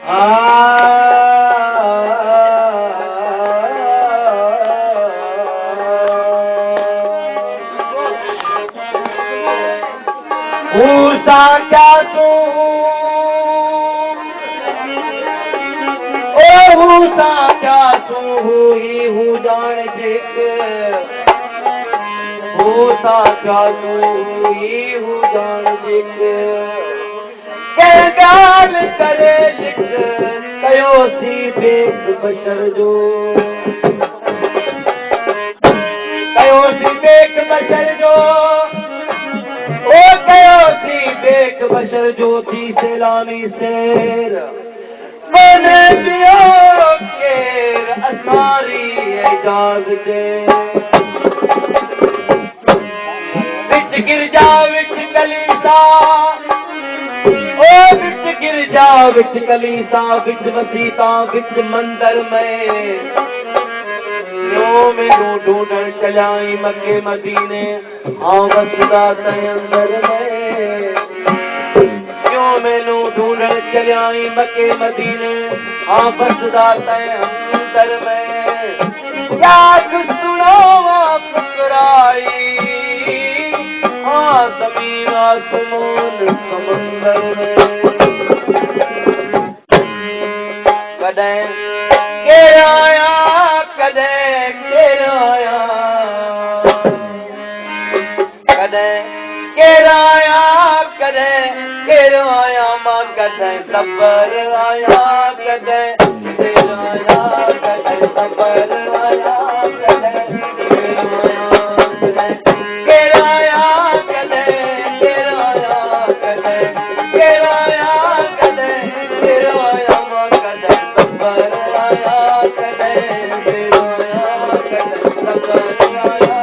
Usa kya tu, oh usa kya tu, hi hu jaan jik. Usa kya tu, hi hu jaan jik. Ke gaal kare lik, kayo si bek bashar jo. Kayo si bek bashar jo. ओ कयो C bake बशर ज्योति सैलानी शेर मन पियो केर असारी एजाज दे विच गिरजा विच कलीसा ओ विच गिरजा विच कलीसा विच मसीता विच मंदर में मैनू ढूंढण चलाई मक्के मदीने हाँ वसदा तय अंदर में क्यों मैनू ढूंढण चलाई मक्के मदीने हाँ वसदा तय अंदर में याद सुनावा फुकराई हाँ ज़मीन आसमान समंदर में कदें केर आया कदें केर आया कदें केर आया मां कदें सबर आया कदें केर आया कदें सबर आया कदें केर आया कदें केर आया कदें केर आया कदें केर आया मां कदें सबर आया कदें केर आया कदें सबर आया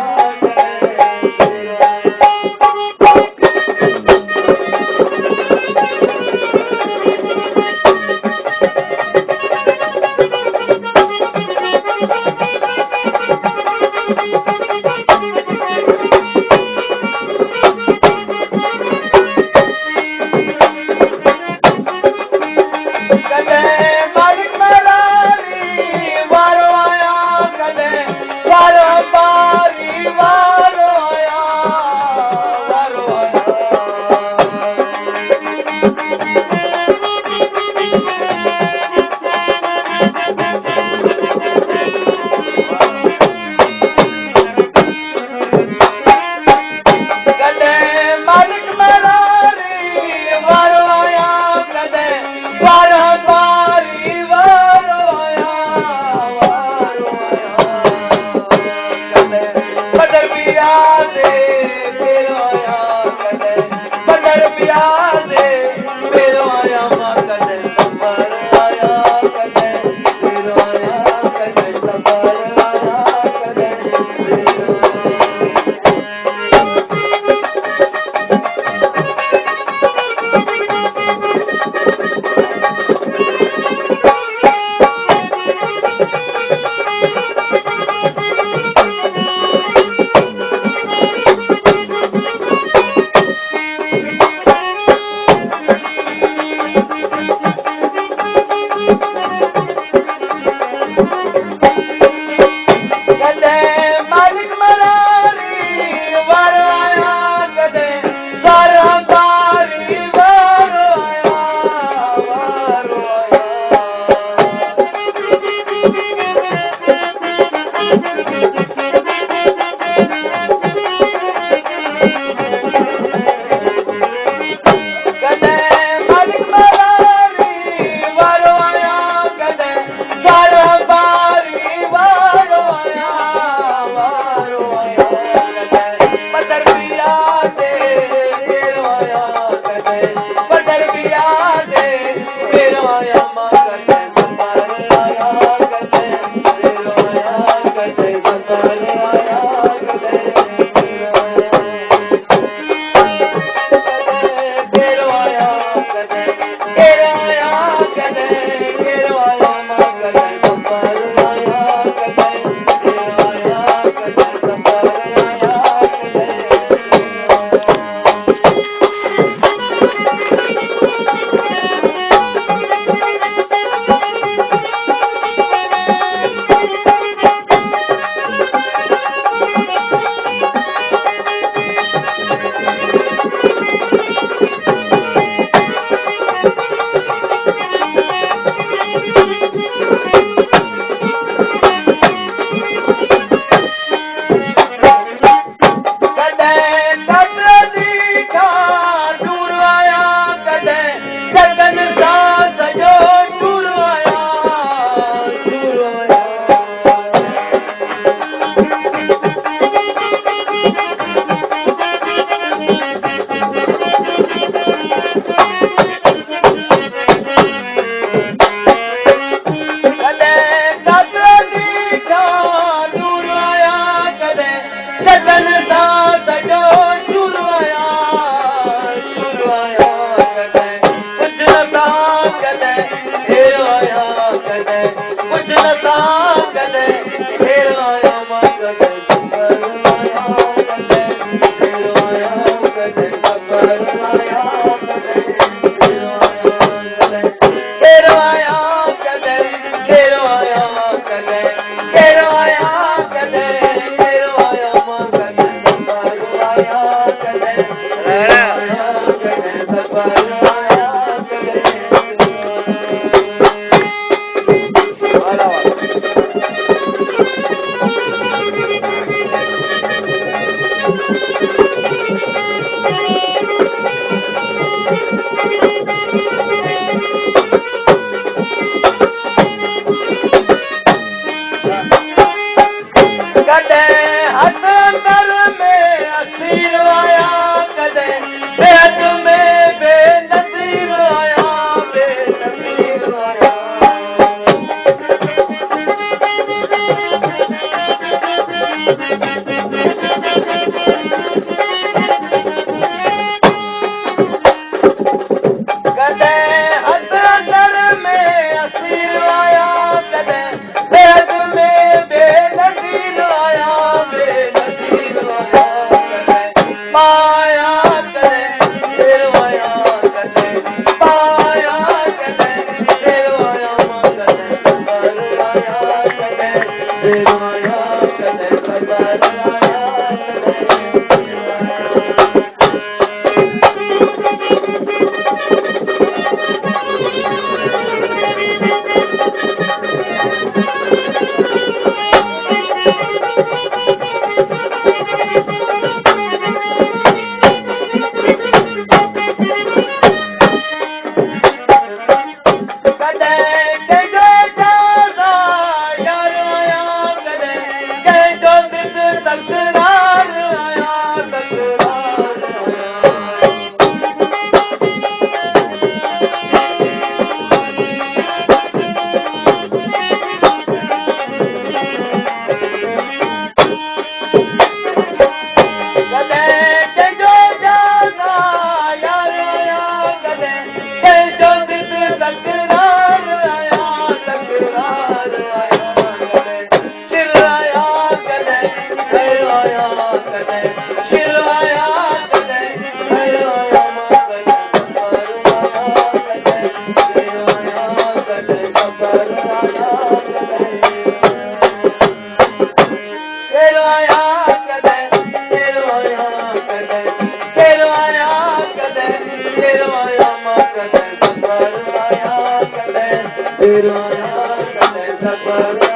Safar